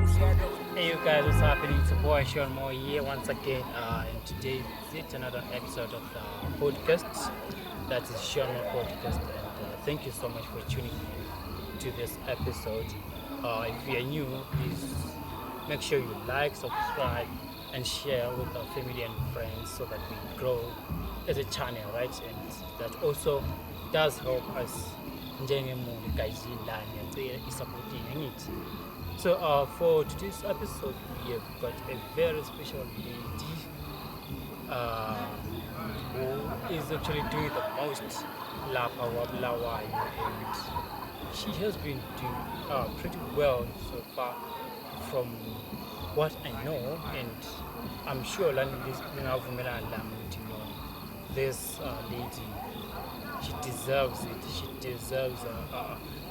Hey you guys, what's happening? It's your boy Shawnmore here once again. And today is it another episode of the podcast. That is Shawnmore podcast. And thank you so much for tuning in to this episode. If you are new, please make sure you like, subscribe, and share with our family and friends so that we grow as a channel, right? And that also does help us njengemu guys and supporting it. So for today's episode, we have got a very special lady who is actually doing the most Lapa Wablawayo, and she has been doing pretty well so far from what I know, and I'm sure this lady, she deserves it. She deserves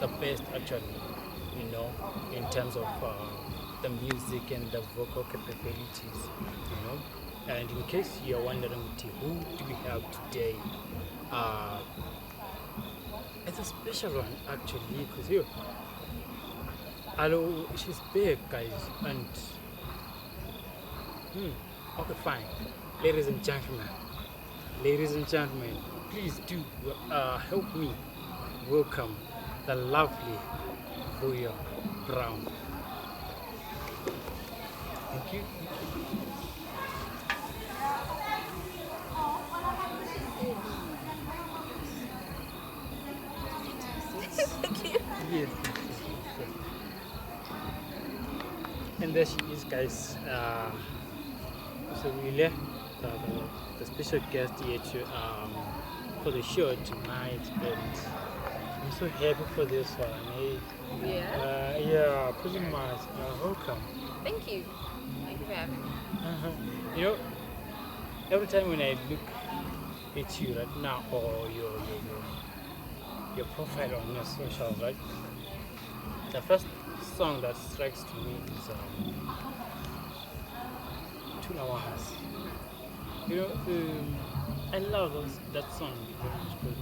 the best actually, in terms of the music and the vocal capabilities, And in case you're wondering, who do we have today? It's a special one actually, because hello, she's big, guys, and okay, fine, ladies and gentlemen, please do help me welcome the lovely Vuyo Brown. Thank you. Yes. And there she is, guys. So really, the special guest here for the show tonight, and I'm so happy for this one. Yeah. Yeah, pretty much. Welcome. Thank you. Thank you for having me. Every time when I look at you right now, or your profile on your social, right? The first song that strikes to me is Tuna Wahas. I love that song because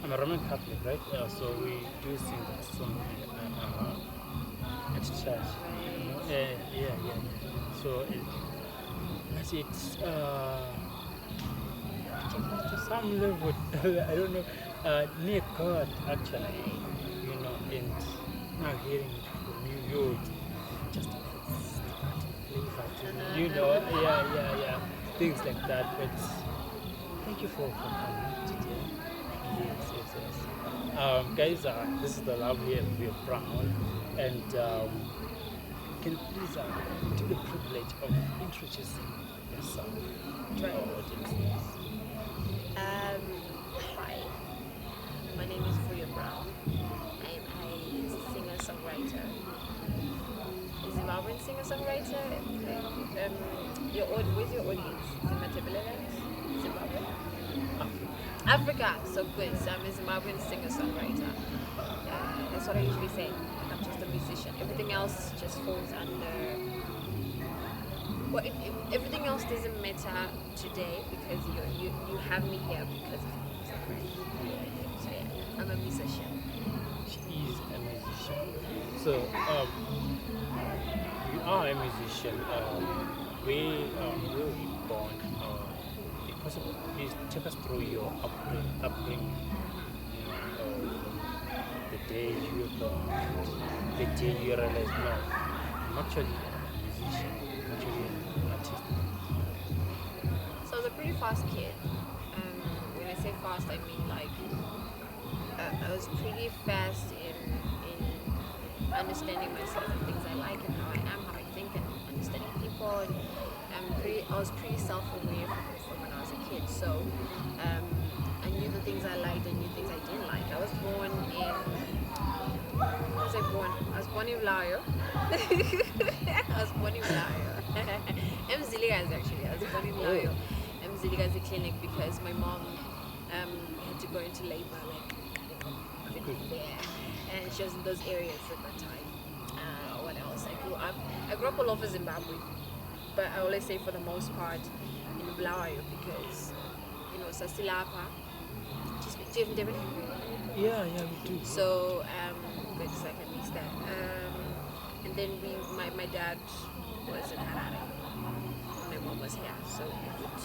I'm a Roman Catholic, right? So we do sing that song at church. Yeah. So it's to some level, I don't know, near God actually, and now hearing it from you, just yeah, things like that. But thank you for coming today. Yes. Guys, this is the lovely Vuyo Brown, and can you please take the privilege of introducing yourself to our audience? Hi. My name is Vuyo Brown. I'm a singer-songwriter. Zimbabwean singer-songwriter. Where's your audience? Zimbabwe? Africa. So good. So I'm a Zimbabwean singer-songwriter. That's what I usually say. I'm just a musician. Everything else just falls under. Well, everything else doesn't matter today because you have me here because of music. So yeah, I'm a musician. She is a musician. So you are a musician. Where were you born? If possible, please take us through your upbringing. The day you were born, the day you realized, no, I'm actually a musician, I'm actually an artist. So I was a pretty fast kid. When I say fast, I mean like I was pretty fast in understanding myself and things I like and how I am, how I think, and understanding people. And I was pretty self-aware from when I was a kid. So I knew the things I liked, I knew things I didn't like. I was born in. Where was I born? I was born in Layo. I was born in Layo. Mziliga's actually. I was born in Layo. Mziliga's a clinic because my mom had to go into labor there, and she was in those areas at that time. What else? I grew up all over Zimbabwe, but I always say for the most part in Bulawayo because Sasilapa. Do you have Devon? Yeah, we do. So, wait a second, mix that. and then my dad was in Harare, my mom was here, so we would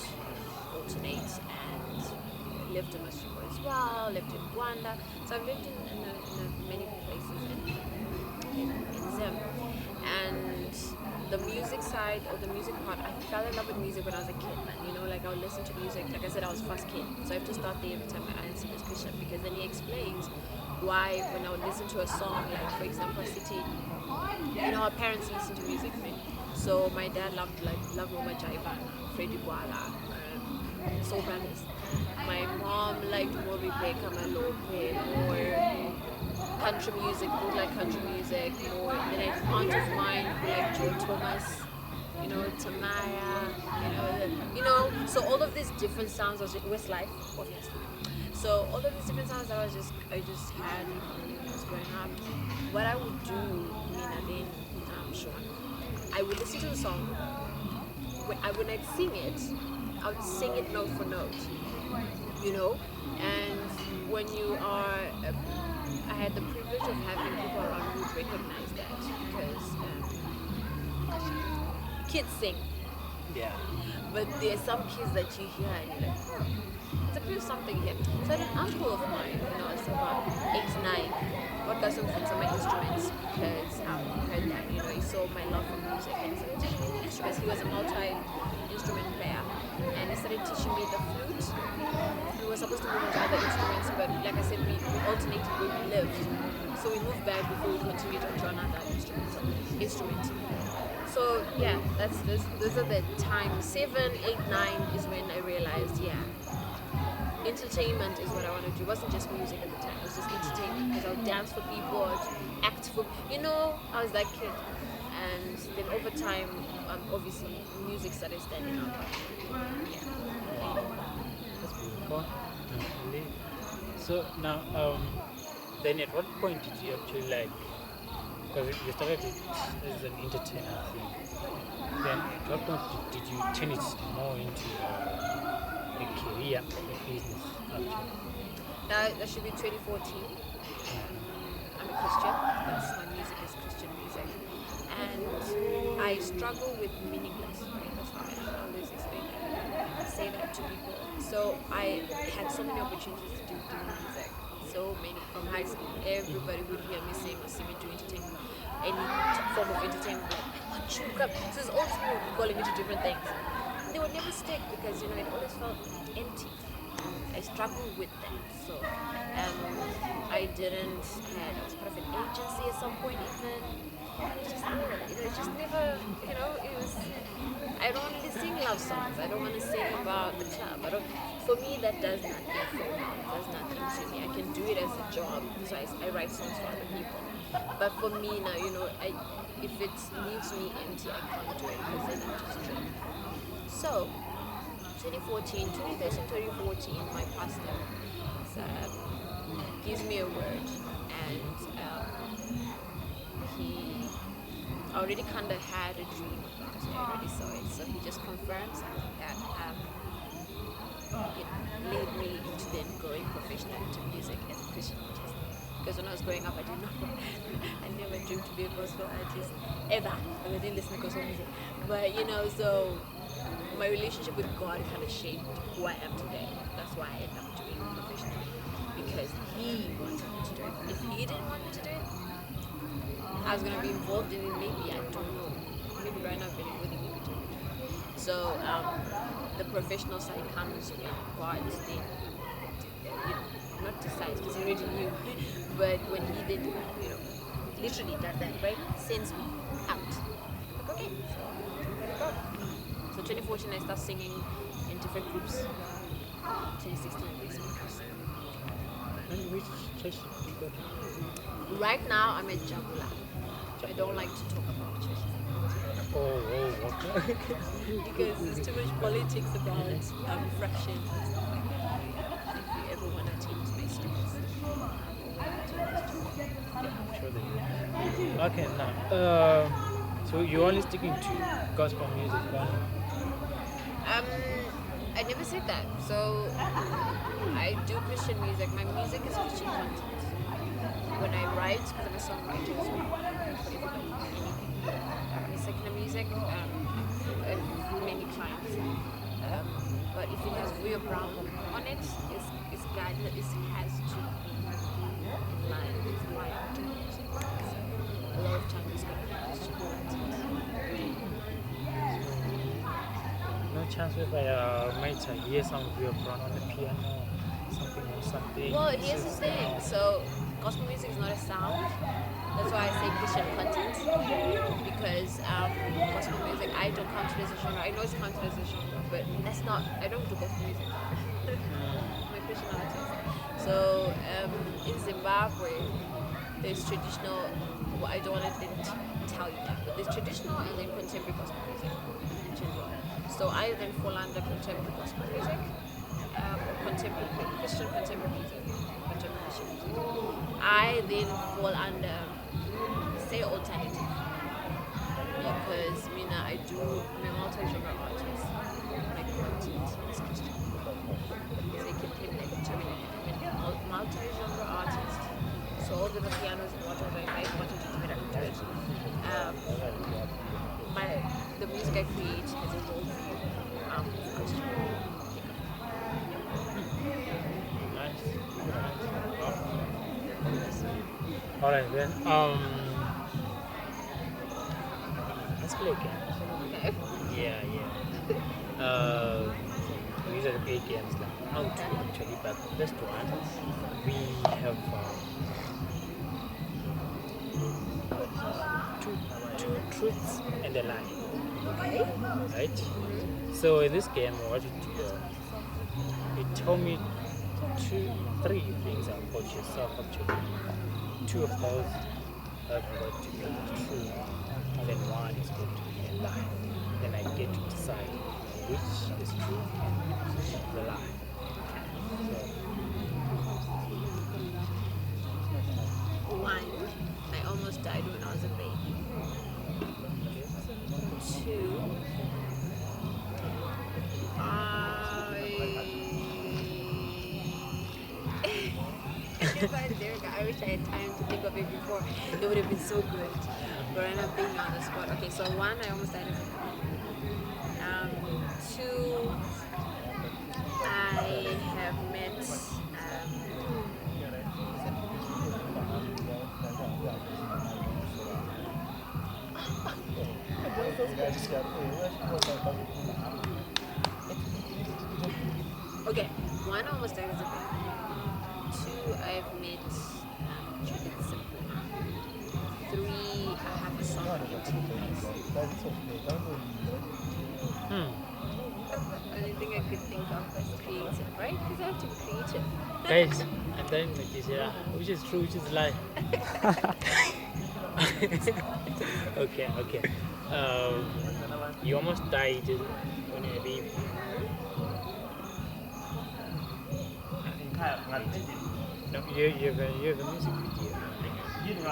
alternate and lived in Masiko as well, lived in Rwanda. So I've lived in many places in Zim. And the music side or the music part, I fell in love with music when I was a kid, man. You know, like I would listen to music. Like I said, I was first kid. So I have to start there every time I answer this question, because then he explains why when I would listen to a song, like for example, City, you know, our parents listen to music, right? So my dad loved Roma Jaiva, Freddie Gwala, Soul Brothers. My mom liked more Rebecca Malope, more country music, more like country music, more. Then an aunt of mine who liked Joe Thomas, you know, Tamaya, you know. So all of these different sounds was Westlife, obviously. So all of these different sounds that I just had when I was growing up. What I would do, then I'm sure, I would listen to the song. When I'd sing it, I would sing it note for note, you know. And when you are, I had the privilege of having people around who would recognize that, because kids sing. Yeah. But there are some kids that you hear and you're like, it's a bit of something here. So I had an uncle of mine when I was about 8, 9, what got some from some of my instruments, because he heard that, you know, he saw my love for music and he started teaching me instruments. He was a multi-instrument player and he started teaching me the flute. We were supposed to move on to other instruments, but like I said, we alternated where we lived. So we moved back before we continued on to another instrument. So yeah, those are the times. 7, 8, 9 is when I realized, yeah, entertainment is what I want to do. It wasn't just music at the time, it was just entertainment, because I would dance for people, I'd act for, you know, I was that kid. And then over time, obviously, music started standing out. Yeah. That's beautiful. So now, then at what point did you actually like, because you started it as an entertainer thing, then at what point did you turn it more into a career, a business actually? That should be 2014. I'm a Christian. My music is Christian music. And I struggle with meaningless. Right? That's how I always explain that. I say that to people. So I had so many opportunities to do music. So many. From high school, everybody would hear me sing or see me do entertainment. Any form of entertainment. Like, I want you to come. So it's always people calling me to different things. They would never stick because, you know, it always felt empty. I struggled with that. So I was part of an agency at some point even. It just never, you know, I don't want to sing love songs. I don't want to sing about the club. For me, that does nothing for me. It does nothing to me. I can do it as a job. So I write songs for other people. But for me now, you know, if it leaves me empty, I can't do it because then I'm just drained. So, 2013, 2014, my pastor gives me a word, and he already kind of had a dream about it. I already saw it, so he just confirms that it led me into then going professionally into music as a Christian artist. Because when I was growing up, I didn't know. I never dreamed to be a gospel artist ever. I didn't listen to gospel music, but you know, so. My relationship with God kind of shaped who I am today. That's why I ended up doing it professionally. Because He wanted me to do it. If He didn't want me to do it, I was going to be involved in it maybe, I don't know. Maybe right now, but it wouldn't be to it. So the professional side comes when God then, you know, not decides because He already knew. But when He did, you know, literally does that, right? Sends me out. Like, okay, so let it go. So 2014, I started singing in different groups. 2016, I did some groups. And which church did you go to? Right now, I'm at Jabula. I don't like to talk about churches. Okay. Because there's too much politics about fractions and stuff like that. If you ever want to attend my service, I'm sure they will. Okay, now, so you're only sticking to gospel music, right? I never said that. So I do Christian music. My music is Christian content. When I write, because I'm a songwriter as well, the secular music, many clients. But if it has Vuyo Brown on it, it's guided. It has to be in line with why I'm doing music. So a lot of times it's going to be Christian content. No chance if I might hear some Vuyo Brown on the piano, something. Well, here's the thing. So gospel music is not a sound. That's why I say Christian content, because gospel music, I don't count it as a genre. I know it's counted as a genre, but that's not, I don't do gospel music. I'm a Christian artist. So in Zimbabwe, there's traditional, well, I don't want to tell you that, but there's traditional and then contemporary gospel music. So I then fall under contemporary gospel music, or contemporary Christian contemporary music. I then fall under, say, alternative, because I do, I'm a multi-genre artist. My content is Christian. So you can terminate. I'm a multi-genre artist. So although the piano is whatever, if I wanted to do it, I could do it. The music I create has a whole view of Christian. Alright then, let's play a game. Okay. Yeah. We usually play games like how to actually, but this one we have two truths and a lie. Okay. Right? So in this game, what you do, you tell me three things about yourself actually. Two of those are going to be true, and then one is going to be a lie. Then I get to decide which is true and which is the lie. One, I almost died when I was a baby. Two, I wish I had time to think of it before. It would have been so good. But I'm not being on the spot. Okay, so one, I almost died as a baby. Two, I have met okay, one, I almost died as a baby. Two, I've met Judith Simple. Three, I have a song in TVs. Only thing I could think of was creative, right? Because I have to be creative. Guys, and then you say, which is true, which is lie. Okay. You almost died when you were a baby. No, you have a music video.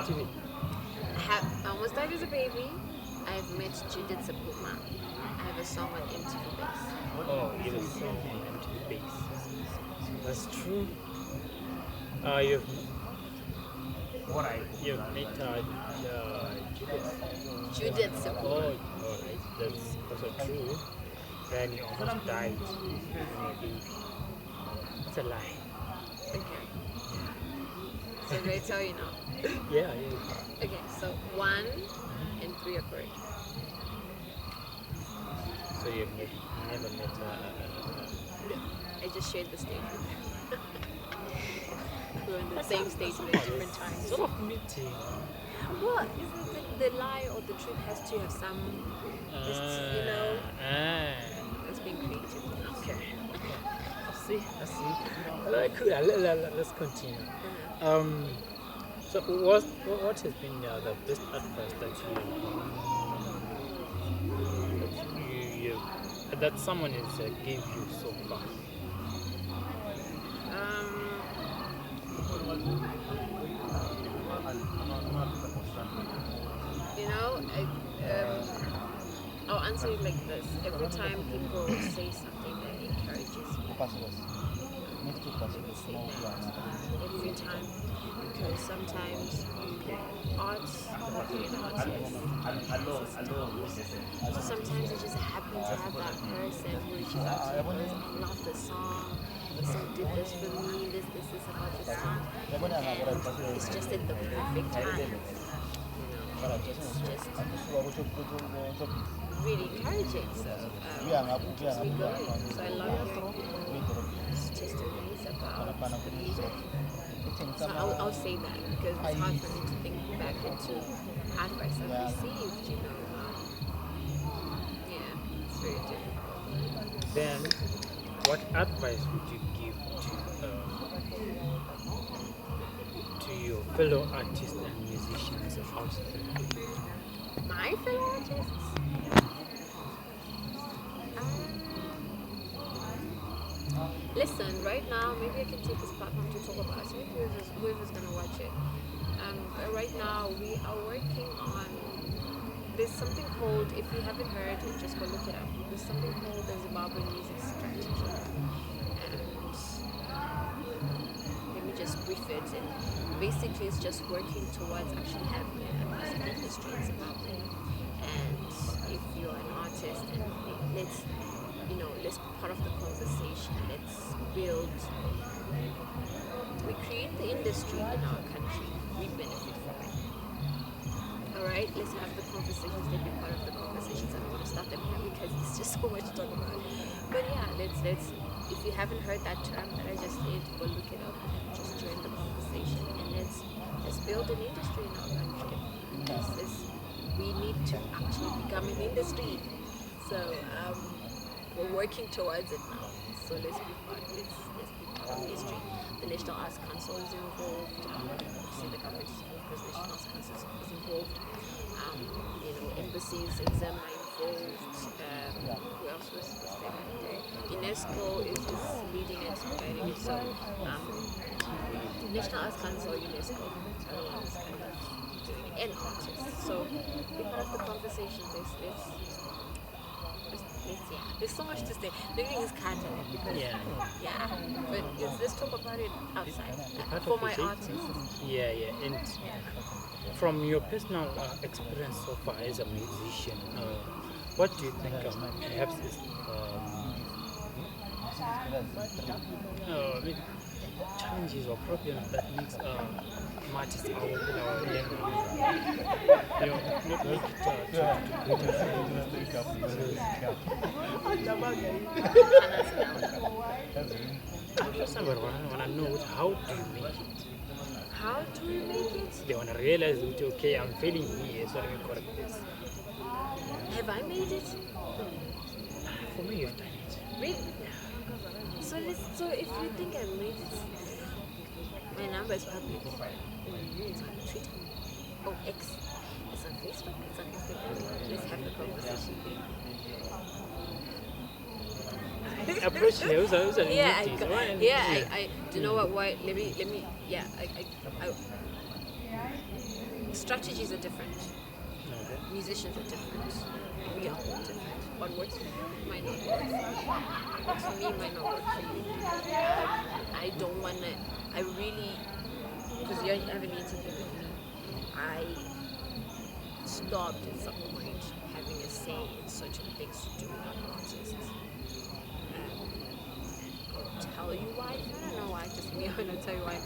I almost died as a baby. I've met Judith Sapuma. I have a song on MTV Bass. Oh, you have a song on MTV Bass. That's true. You've met Judith Sapuma. Oh, alright, that's also true. Then you almost died when you were a baby. That's a lie. Okay. So do I tell you now? Yeah. Okay, so 1 and 3 are correct. So you've never met I just shared the stage with them. We were on the same stage at different times. sort of meeting. Well, isn't it the lie or the truth has to have some, it's being creative. Okay. I see. Cool. Let's continue. So what has been the best advice that that someone has gave you so far? I'll answer it like this. Every time people say something that encourages you, say that. If every time because sometimes arts, being an artist, so sometimes you just happen to have that person who reaches out to you and goes, I love the song, this song did this for me, this is about the song, and it's just at the perfect time. It's just really encouraging. So it keeps me going. So I love hearing people's testimonies about the music. So I'll say that because it's hard for me to think back into advice I've received, Yeah, it's very difficult. Then, what advice would you give to your fellow artists and musicians out there? My fellow artists? Listen, right now, maybe I can take this platform to talk about it. Maybe whoever's going to watch it. But right now, we are working on. There's something called, if you haven't heard, just go look it up. There's something called the Zimbabwe Music Strategy. And let me just brief it. And basically, it's just working towards actually having a music industry in Zimbabwe. And if you're an artist, and let's be part of the conversation. Let's build. We create the industry in our country. We benefit from it. All right, let's have the conversations. Let's be part of the conversations. I don't want to start them here because it's just so much to talk about. But yeah, let's. If you haven't heard that term that I just said, go look it up. Just join the conversation and let's build an industry in our country. We need to actually become an industry. So we're working towards it now. So let's be part of history. The National Arts Council is involved. Obviously the government is involved because the National Arts Council is involved. Embassies in Zim are involved. Who else was there? UNESCO is leading it, guiding it. So National Arts Council, UNESCO, are the ones kind of doing it, and artists. So be part of the conversation. There's so much to say. The thing is cut because but let's talk about it outside for my artists. And from your personal experience so far as a musician, what do you think perhaps is maybe challenges or problems that makes artists our level, not make it somebody wanna know how do you make it? How do we make it? They wanna realize that okay, I'm failing here, so let me correct this. Have I made it? For me, you've done it. Really? So if you think I made it, my number is public. It's on Twitter. Oh, X. It's on Facebook. It's on Instagram. Let's have the conversation. Approach who's I do you know what? Why? Let me. Yeah, strategies are different. Okay. Musicians are different. We are all different. What works for you might not work for me. What works for me might not work for you. I don't want to. I really, because you have an interview with me. I stopped at some point having a say in certain things to do with other artists. I'll tell you why. I don't know why. Just me. I'll tell you why.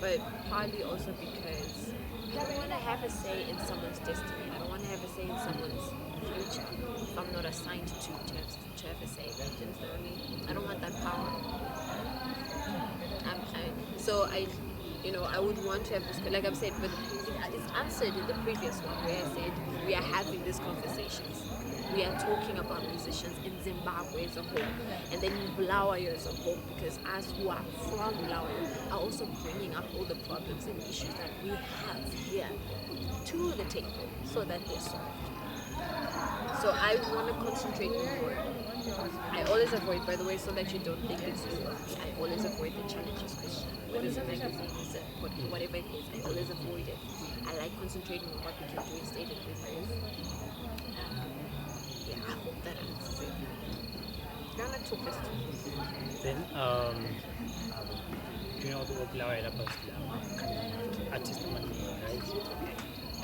But partly also because I don't want to have a say in someone's destiny. I don't want to have a say in someone's future if I'm not assigned to have a say. Do you understand what I mean? I don't want that power. I would want to have this, like I've said, but it's answered in the previous one where I said we are having these conversations. We are talking about musicians in Zimbabwe as a whole, and then in Bulawayo as a whole, because us who are from Bulawayo are also bringing up all the problems and issues that we have here to the table so that they're solved. So I want to concentrate more. I always avoid, by the way, so that you don't think it's I always avoid the challenges question. Whether it's a magazine, it's whatever it is, I always avoid it. I like concentrating on what we can do instead of doing both. I hope that answers it. Do you want to talk this to me? Then, do you know the Oklahoma artist money, right?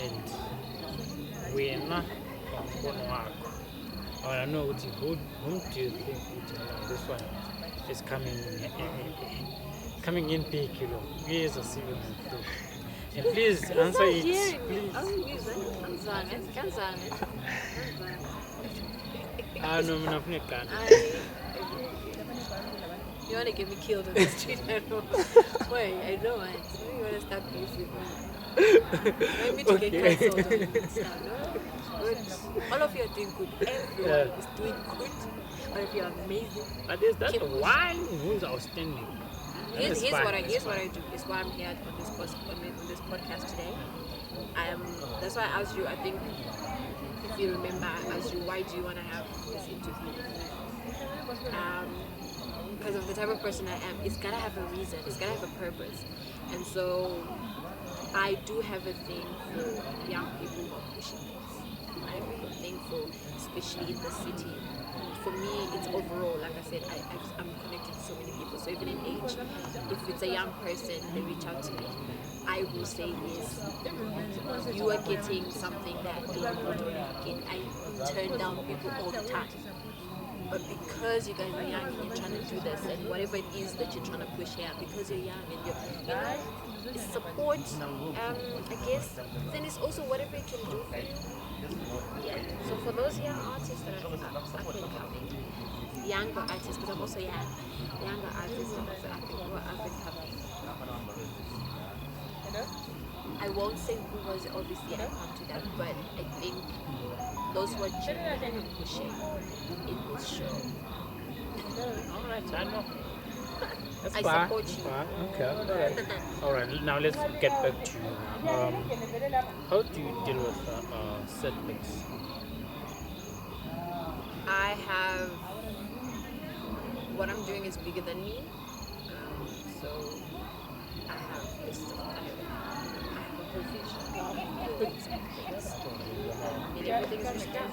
And when I know whom do you think this one is coming in big, you know? Yes, a civil. And please answer it. Please. I know I'm not You want to get me killed on the street? I know. Wait, I don't want. You want to start beef with me? Let me to get cancelled on Insta, no? But all of you are doing good. Everyone is doing good. All of you are amazing. But there's that one who's outstanding. Here's what I do. Is why I'm here on this podcast today. That's why I asked you. I think if you remember, I asked you why do you want to have this interview? Because of the type of person I am, it's gotta have a reason. It's gotta have a purpose. And so I do have a thing for young people who are pushing things. I have a thing for, especially in the city. For me, it's overall, like I said, I'm connected to so many people. So even in age, if it's a young person, they reach out to me, I will say yes. You are getting something that they don't get. I turn down people all the time. But because you guys are young and you're trying to do this, and whatever it is that you're trying to push here, because you're young and it's support, I guess, then it's also whatever you can do for you. Yeah. So for those young artists that are up and coming, younger artists, because I'm also young, younger artists that are up and coming. I won't say who was obviously I come to that, but I think those who are genuinely pushing, it will show. Alright, I know. That's I fine. support you. Okay. Alright, now let's get back to how do you deal with setbacks? I have what I'm doing is bigger than me. So I have this I have a whole vision. And everything is restricted.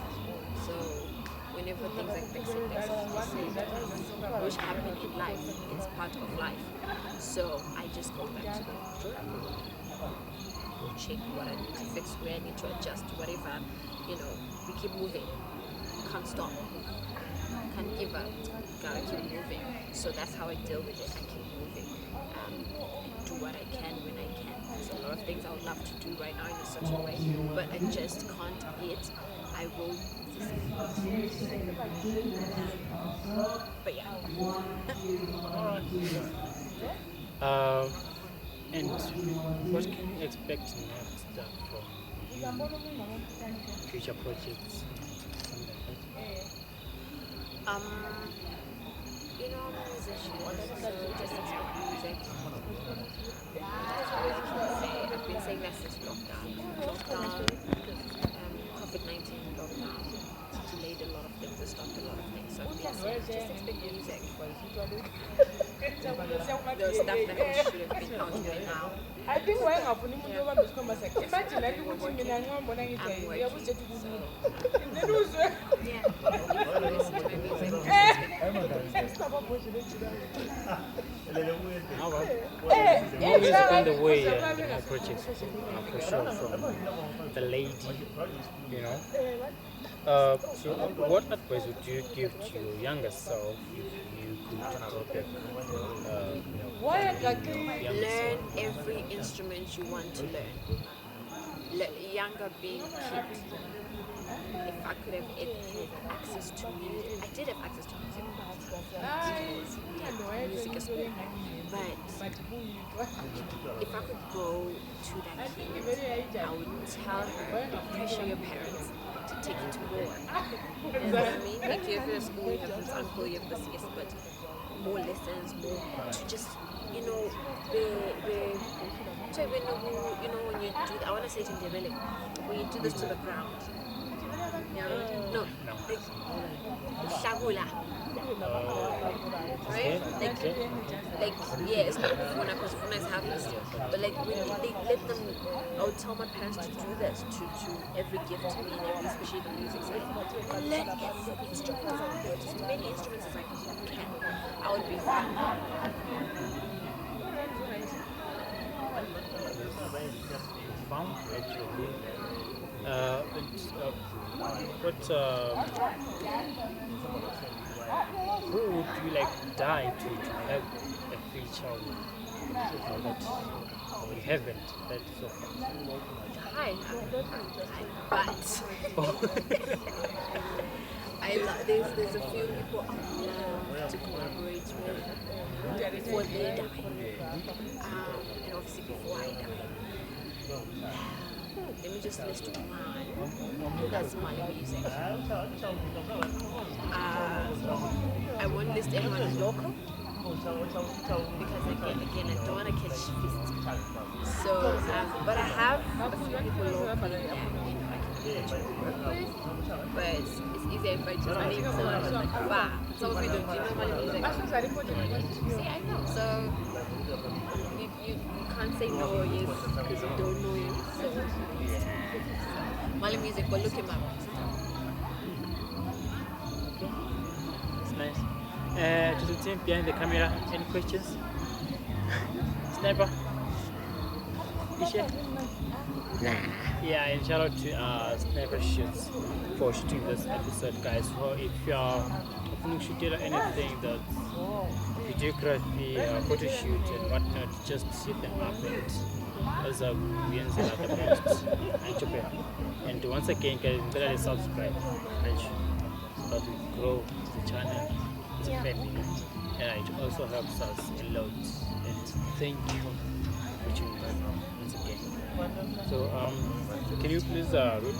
So whenever things like Brexit, which happen in life, it's part of life. So I just go back to the go check what I need to fix, where I need to adjust, whatever, we keep moving. Can't stop. Can't give up. Gotta keep moving. So that's how I deal with it. I keep moving. Do what I can when I can. There's a lot of things I would love to do right now in a certain way, but I just can't yet. I will. But yeah. And what can you expect next from future projects? I'm a musician, so just expect music. That's all I can say. I've been saying that since lockdown, COVID-19 lockdown delayed a lot of things, it stopped a lot of things. So I've been saying, just expect music. The stuff that I should have been out by now. I think why I'm putting you over this conversation. Imagine I'm working. Yeah. Listen to my music. Always on the way projects for sure from the lady, So what advice would you give to your younger self if you could go back? Learn every instrument you want to learn. Younger being kid. If I could have had access to music, I did have access to music. Music is cool. But if I could go to that kid, I would tell her, pressure your parents to take you to war. You know what I mean? Like you have this school, you have this uncle, you have this yes, but more lessons, more to just, when you do, I want to say it in Ndebele, when you do this to the ground. No, like shagula. Right? Like yeah, it's not Funa because Funa is harvest. But like when they let them, I would tell my parents to do this to every gift to me and every, especially the music side. And learn every instrument as I could, just as many instruments as I can. I would be fine. profound actually. What who would you like die to have a free child that we haven't had so far? Hi, but there's a few people I love to collaborate with before they die, and obviously before I die. Let me just list one. That's my music. I won't list anyone local because again, I don't want to catch fists. So, but I have a few people locally that I can catch with. But it's easier if I just name someone like far. Some of you don't. Do you know my music? See, I know. So you can't say no or yes because you don't know it. So Mali music, but look him up. It's nice. To the team behind the camera, any questions? Snipper? Isha? Yeah, and shout out to Snipper Shoots for shooting this episode, guys. So if you are shooting anything that's videography, photo shoot and whatnot, just hit them up and as a and once again, guys, better subscribe and so that we grow the channel as a family. And it also helps us a lot. And thank you for tuning in once again. So can you please with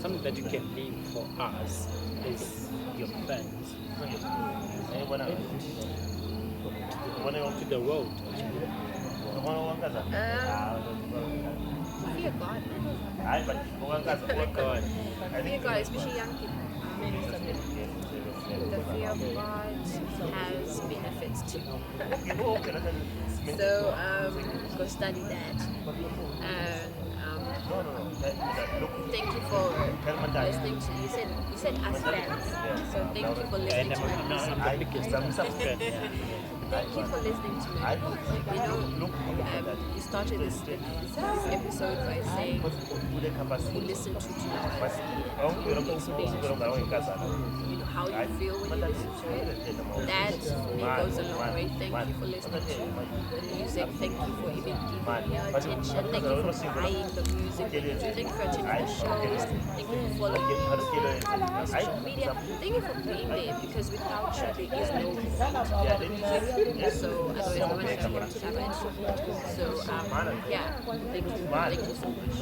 something that you can leave for us is your fans to the world. Fear God. God. Fear God, especially young people. The fear of God has benefits too. So go study that. And thank you for listening to you said as fans. So thank you for listening to my music. Thank you for listening to my music. You know, you started this episode by saying who listen to us. You explain how you feel when you listen to it. That for me goes a long way. Thank you for listening to the music. Thank you for even giving me your attention. Thank you for buying the music. Thank you for attending the shows. Thank you for following me on social media. Thank you for being there because without you there is no music. So otherwise no one can have it. So yeah, thank you so much.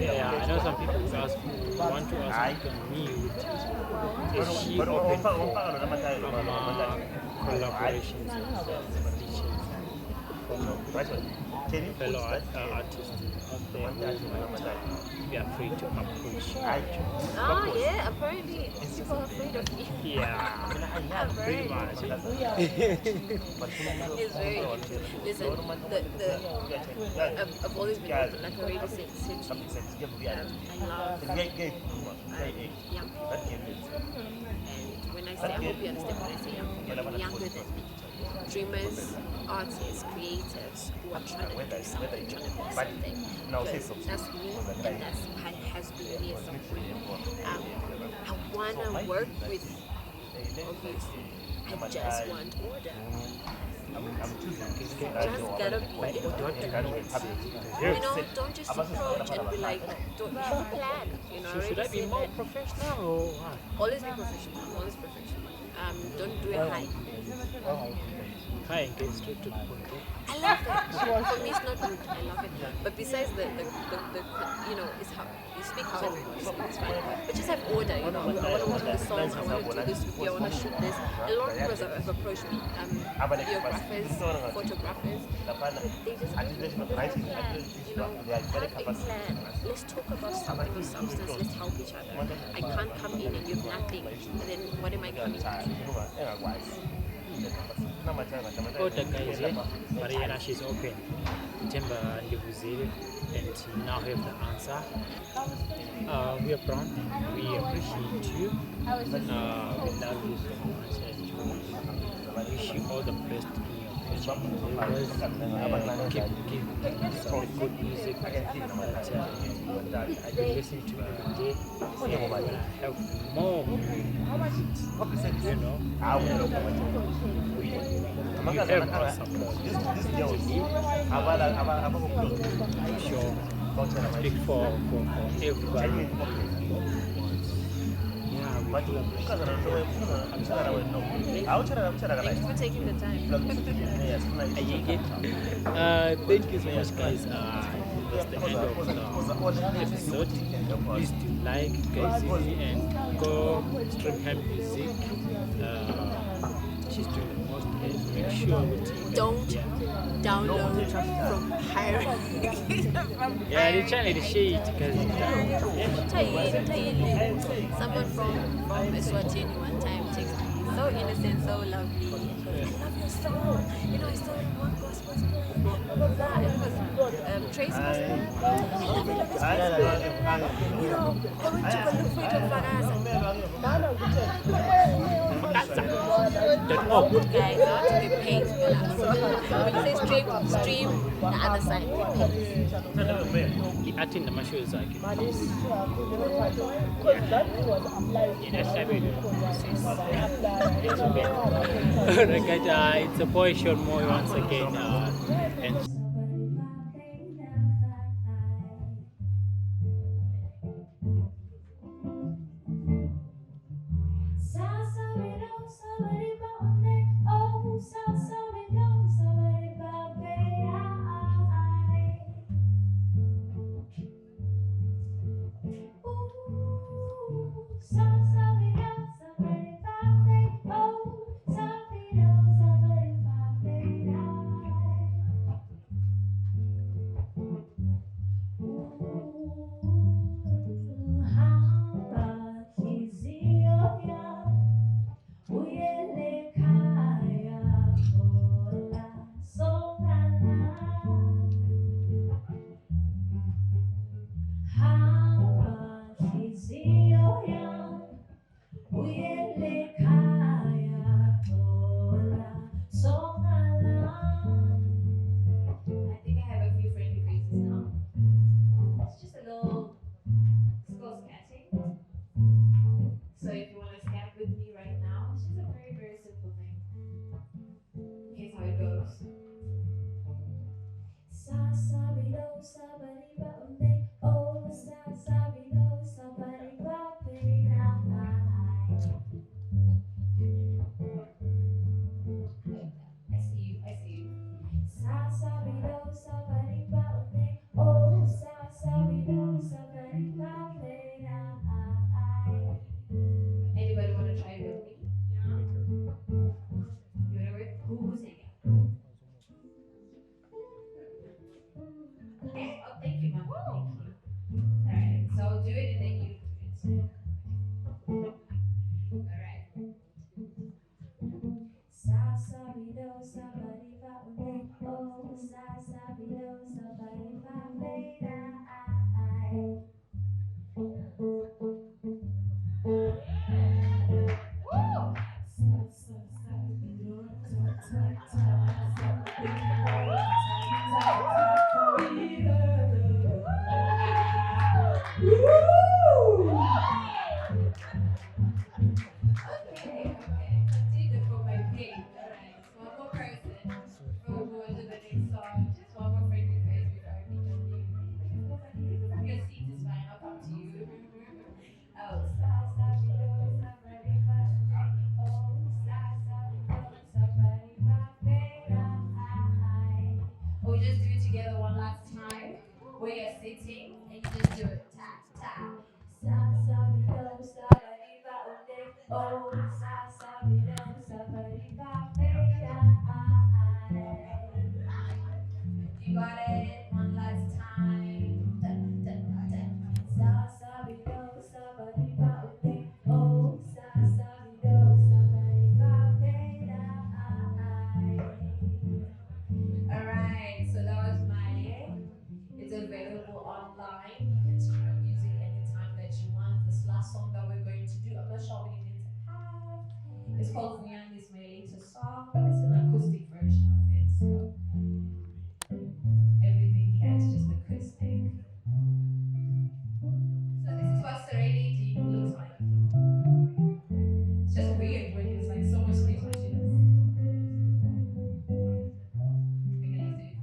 Yeah, I know some people want to ask me with collaborations and teachings from fellow artists out there who be afraid to approach. Oh yeah, apparently people are afraid of me. Yeah, pretty much. It's very interesting. Listen, I've always been open, like I already said to you. I love young people. And when I say, I hope you understand when I say young people, younger than me. Dreamers, artists, creatives who are trying to do something, trying to be something. Because that's me and that's has been me at some point. I want to work with, obviously, I just want order. Just gotta be don't just approach and be like, don't have a plan. Should I be more professional or what? Always be professional. Always professional. Don't do it high. Hi, get straight to the point. I love that. For me, it's not rude. I love it. But besides it's how you speak how you speak, it's fine. But just have order. I want to do the song. I want to do this with you. I want to shoot this. A lot of people have approached me. Videographers, photographers. They just have a plan. Let's talk about something of substance. Let's help each other. I can't come in and you have nothing. And then what am I coming to? Other guys, yeah, Mariana, she's open. Timber Livuzil, and now have the answer. Vuyo Brown, we appreciate you. We love you so much, and we wish you all the best in your future endeavors. Keep some good music that I can listen to every day. And when I have more, you know, you have our support. I'm sure speak for everybody. Yeah, we do Thanks for taking the time. thank you so much, guys. That's the end of the episode. Please do like, guys, and go stream her music. She's doing the most. And make sure we take Don't yeah. download from pirate. Yeah, the channel is shade because Someone from Eswatini one time texted me, so innocent, so lovely. I love your song. You know, I saw it in one gospel song. Blah, blah, blah. It was Trace gospel. I love it. You know, I went to Balufito Fagasa. that oh, Guys, I want to be paid for that. So when you say stream the other side, the acting the muscle is like it's a boy Shawnmore once again, and I think I have a few friendly faces now. It's just a little skull scatching. So if you want to scat with me right now, it's just a very, very simple thing. Here's how it goes. I see you, I see you. Anybody want to try it with me? You want to work? Who's it? Okay, oh, thank you, ma'am. Thank you. Alright, so I'll do it and then you do it. Alright. Okay, continue for my page. Alright, one more person before we go into the next song. Just one more friendly face before I pick on you. Your seat is fine, I'll come to you. Oh, we just do it together one last time. Where you're sitting and you just do it. Ta ta. You got it one last time. Da, da, da. It's called Vuyo, it's my latest song, but it's an acoustic version of it. So everything here is just acoustic. So this is what serenity looks like. It's just weird when there's like so much space between us. We're gonna use it.